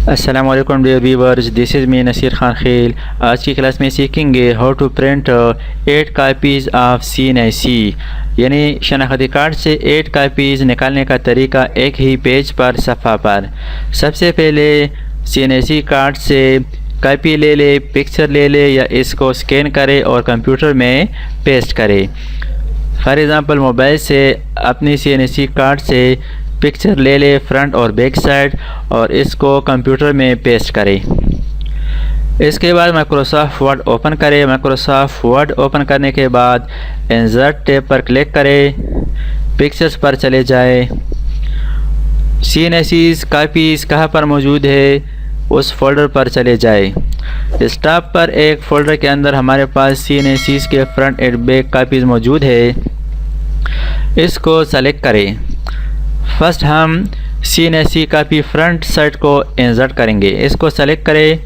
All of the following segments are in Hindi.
अस्सलाम वालेकुम dear viewers, this is me Nasir Khan Khel. आज की क्लास में सीखेंगे how to print 8 copies of CNC, यानी शनाख्ती कार्ड से 8 कापीज़ निकालने का तरीका एक ही पेज पर सफ़ा पर। सबसे पहले CNC कार्ड से कापी ले ले, पिक्चर ले ले या इसको स्कैन करे और कंप्यूटर में पेस्ट करे। फॉर एग्ज़ाम्पल मोबाइल से अपनी CNC कार्ड से पिक्चर ले ले फ्रंट और बैक साइड और इसको कंप्यूटर में पेस्ट करें। इसके बाद माइक्रोसॉफ्ट वर्ड ओपन करें। माइक्रोसॉफ्ट वर्ड ओपन करने के बाद इंसर्ट टैब पर क्लिक करें, पिक्चर्स पर चले जाए। CNC कापीज़ कहाँ पर मौजूद है उस फोल्डर पर चले जाए। डेस्कटॉप पर एक फ़ोल्डर के अंदर हमारे पास CNC के फ्रंट एंड बैक कापीज़ मौजूद है, इसको सेलेक्ट करें। फर्स्ट हम CNC कापी फ्रंट साइड को इंसर्ट करेंगे, इसको सेलेक्ट करें।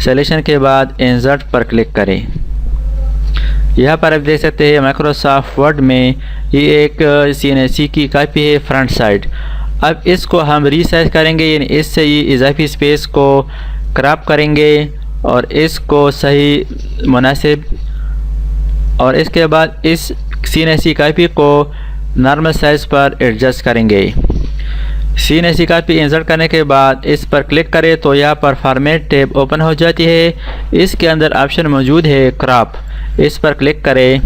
सिलेक्शन के बाद इंसर्ट पर क्लिक करें। यहाँ पर आप देख सकते हैं माइक्रोसॉफ्ट वर्ड में ये एक CNC की कापी है फ्रंट साइड। अब इसको हम रीसाइज करेंगे, यानी इससे ये इजाफी स्पेस को क्रॉप करेंगे और इसको सही मुनासिब, और इसके बाद इस CNC कापी को नॉर्मल साइज़ पर एडजस्ट करेंगे। CNC कापी इंसर्ट करने के बाद इस पर क्लिक करें तो यहाँ पर फॉर्मेट टैब ओपन हो जाती है। इसके अंदर ऑप्शन मौजूद है क्रॉप, इस पर क्लिक करें।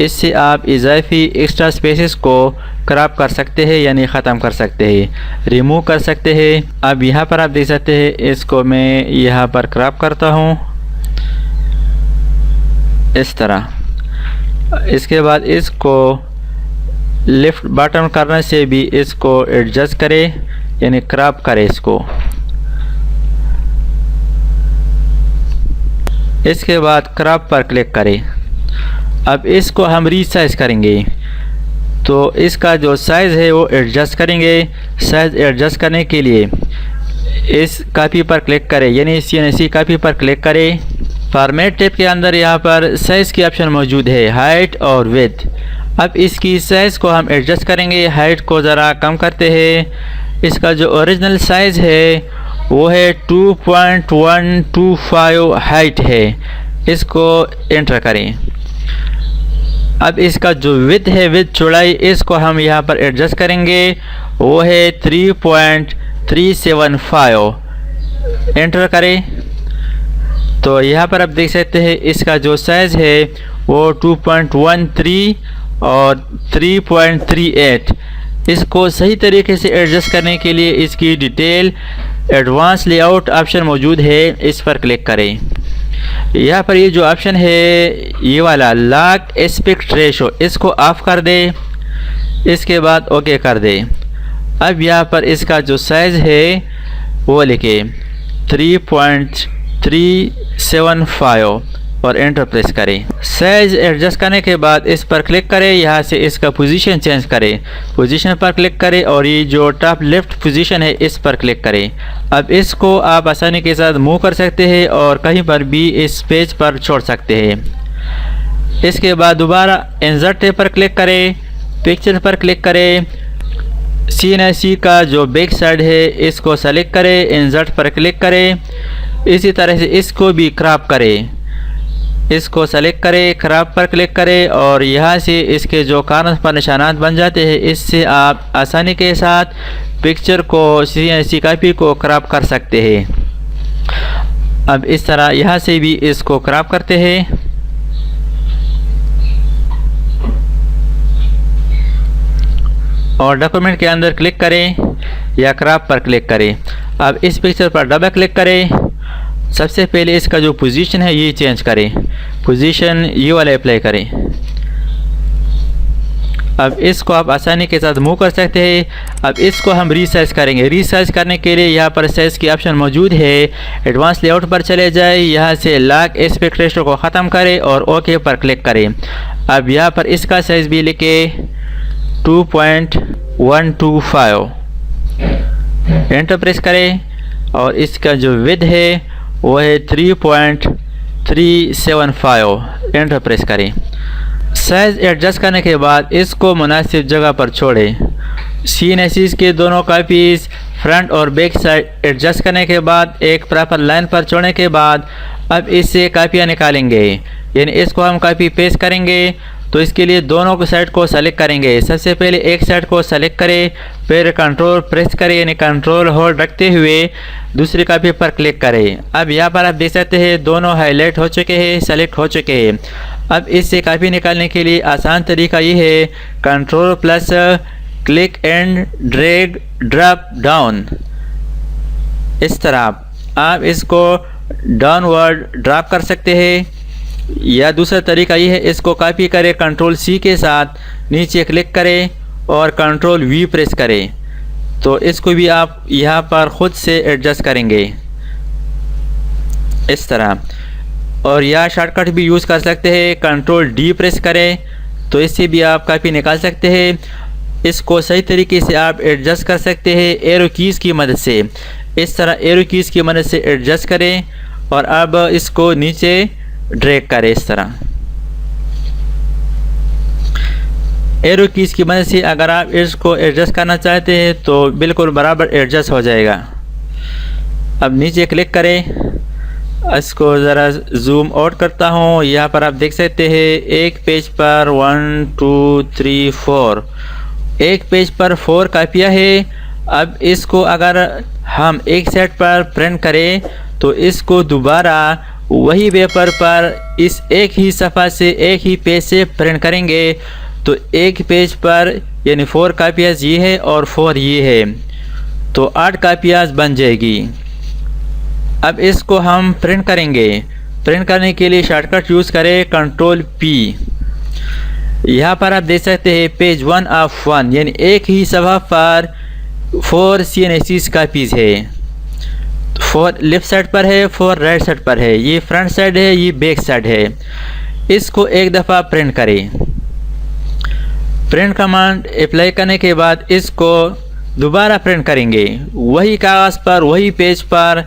इससे आप इजाफी एक्स्ट्रा स्पेसेस को क्रॉप कर सकते हैं, यानी ख़त्म कर सकते हैं, रिमूव कर सकते हैं। अब यहाँ पर आप देख सकते हैं, इसको मैं यहाँ पर क्रॉप करता हूँ इस तरह। इसके बाद इसको लेफ़्ट बटन करने से भी इसको एडजस्ट करें, यानी क्रॉप करें इसको। इसके बाद क्रॉप पर क्लिक करें। अब इसको हम रीसाइज करेंगे तो इसका जो साइज़ है वो एडजस्ट करेंगे। साइज़ एडजस्ट करने के लिए इस कापी पर क्लिक करें, यानी CNC कापी पर क्लिक करें। फॉर्मेट टैब के अंदर यहाँ पर साइज़ की ऑप्शन मौजूद है, हाइट और विड्थ। अब इसकी साइज़ को हम एडजस्ट करेंगे, हाइट को ज़रा कम करते हैं। इसका जो ओरिजिनल साइज़ है वो है 2.125 हाइट है, इसको एंटर करें। अब इसका जो विड्थ है, विड्थ चौड़ाई, इसको हम यहाँ पर एडजस्ट करेंगे, वो है 3.375, एंटर करें। तो यहाँ पर आप देख सकते हैं इसका जो साइज़ है वो 2.13 और 3.38। इसको सही तरीके से एडजस्ट करने के लिए इसकी डिटेल एडवांस लेआउट ऑप्शन मौजूद है, इस पर क्लिक करें। यहाँ पर ये जो ऑप्शन है ये वाला लॉक एस्पेक्ट रेशो, इसको ऑफ कर दें। इसके बाद ओके कर दें। अब यहाँ पर इसका जो साइज़ है वो लिखे 3.375 और एंटर प्रेस करें। साइज एडजस्ट करने के बाद इस पर क्लिक करें, यहाँ से इसका पोजीशन चेंज करें। पोजीशन पर क्लिक करें और ये जो टॉप लेफ्ट पोजीशन है इस पर क्लिक करें। अब इसको आप आसानी के साथ मूव कर सकते हैं और कहीं पर भी इस पेज पर छोड़ सकते हैं। इसके बाद दोबारा इंसर्ट टैब पर क्लिक करें, पिक्चर पर क्लिक करें। CNC का जो बैक साइड है इसको सेलेक्ट करें, इंसर्ट पर क्लिक करें। इसी तरह से इसको भी क्रॉप करें, इसको सेलेक्ट करें, क्रॉप पर क्लिक करें और यहाँ से इसके जो कॉर्नर पर निशानात बन जाते हैं, इससे आप आसानी के साथ पिक्चर को CNC कापी को क्रॉप कर सकते हैं। अब इस तरह यहाँ से भी इसको क्रॉप करते हैं और डॉक्यूमेंट के अंदर क्लिक करें या क्रॉप पर क्लिक करें। अब इस पिक्चर पर डबल क्लिक करें। सबसे पहले इसका जो पोजीशन है ये चेंज करें, पोजीशन ये वाला अप्लाई करें। अब इसको आप आसानी के साथ मूव कर सकते हैं। अब इसको हम रीसाइज करेंगे। रीसाइज करने के लिए यहाँ पर साइज़ की ऑप्शन मौजूद है, एडवांस लेआउट पर चले जाए, यहाँ से लॉक एस्पेक्ट रेशो को ख़त्म करें और ओके पर क्लिक करें। अब यहाँ पर इसका साइज़ भी लिखे 2.125, एंटर प्रेस करें और इसका जो विड्थ है वो है 3.375, एंटर प्रेस करें। साइज़ एडजस्ट करने के बाद इसको मुनासिब जगह पर छोड़ें। CNC के दोनों कापीज़ फ्रंट और बैक साइड एडजस्ट करने के बाद एक प्रॉपर लाइन पर छोड़ने के बाद अब इससे कापियाँ निकालेंगे, यानी इसको हम कापी पेस्ट करेंगे। तो इसके लिए दोनों को साइड को सेलेक्ट करेंगे। सबसे पहले एक साइड को सेलेक्ट करें, फिर कंट्रोल प्रेस करें, यानी कंट्रोल होल्ड रखते हुए दूसरी कापी पर क्लिक करें। अब यहाँ पर आप देख सकते हैं दोनों हाईलाइट हो चुके हैं, सेलेक्ट हो चुके हैं। अब इससे कापी निकालने के लिए आसान तरीका ये है, control plus click and drag drop down. इस तरह आप इसको डाउनवर्ड ड्रॉप कर सकते हैं, या दूसरा तरीका ये है, इसको कॉपी करें कंट्रोल सी के साथ, नीचे क्लिक करें और कंट्रोल वी प्रेस करें। तो इसको भी आप यहाँ पर ख़ुद से एडजस्ट करेंगे इस तरह। और यह शॉर्टकट भी यूज़ कर सकते हैं, कंट्रोल डी प्रेस करें तो इससे भी आप कॉपी निकाल सकते हैं। इसको सही तरीके से आप एडजस्ट कर सकते हैं एरो कीज़ की मदद से। इस तरह एरो कीज़ की मदद से एडजस्ट करें और अब इसको नीचे ड्रैग करें। इस तरह एरो कीज़ की मदद से अगर आप इसको एडजस्ट करना चाहते हैं तो बिल्कुल बराबर एडजस्ट हो जाएगा। अब नीचे क्लिक करें, इसको ज़रा जूम आउट करता हूँ। यहाँ पर आप देख सकते हैं एक पेज पर 1 2 3 4, एक पेज पर 4 कापियाँ है। अब इसको अगर हम एक सेट पर प्रिंट करें तो इसको दोबारा वही पेपर पर इस एक ही सफ़ा से एक ही पेज से प्रिंट करेंगे। तो एक पेज पर यानी 4 कापियाँ ये है और 4 ये है, तो 8 कापियाँ बन जाएगी। अब इसको हम प्रिंट करेंगे। प्रिंट करने के लिए शॉर्टकट यूज़ करें कंट्रोल पी। यहाँ पर आप देख सकते हैं पेज 1 ऑफ 1, यानी एक ही सफ़ा पर 4 CNSEs कापीज़ है। 4 लेफ़्ट साइड पर है, 4 राइट साइड पर है। ये फ्रंट साइड है, ये बैक साइड है। इसको एक दफ़ा प्रिंट करें। प्रिंट कमांड अप्लाई करने के बाद इसको दोबारा प्रिंट करेंगे वही कागज़ पर, वही पेज पर।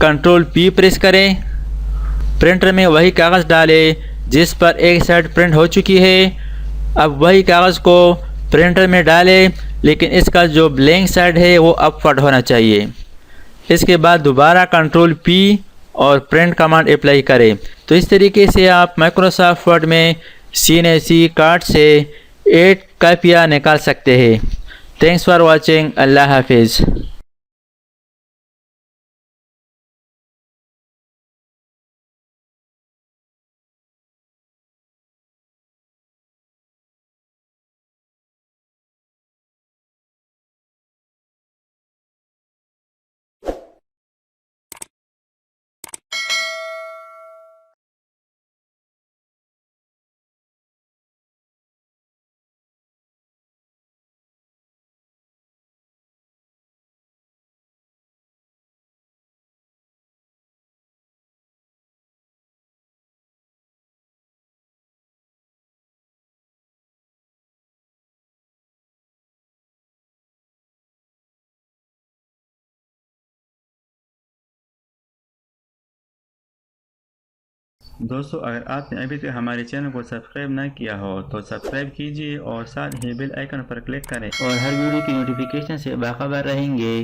कंट्रोल पी प्रेस करें, प्रिंटर में वही कागज़ डालें जिस पर एक साइड प्रिंट हो चुकी है। अब वही कागज़ को प्रिंटर में डालें, लेकिन इसका जो ब्लैंक साइड है वो अपवर्ड होना चाहिए। इसके बाद दोबारा कंट्रोल पी और प्रिंट कमांड अप्लाई करें। तो इस तरीके से आप माइक्रोसॉफ्ट वर्ड में CNSE कार्ड से 8 कापियाँ निकाल सकते हैं। Thanks for watching. अल्लाह हाफिज़। दोस्तों, अगर आपने अभी तक हमारे चैनल को सब्सक्राइब ना किया हो तो सब्सक्राइब कीजिए और साथ ही बेल आइकन पर क्लिक करें और हर वीडियो की नोटिफिकेशन से बाखबर रहेंगे।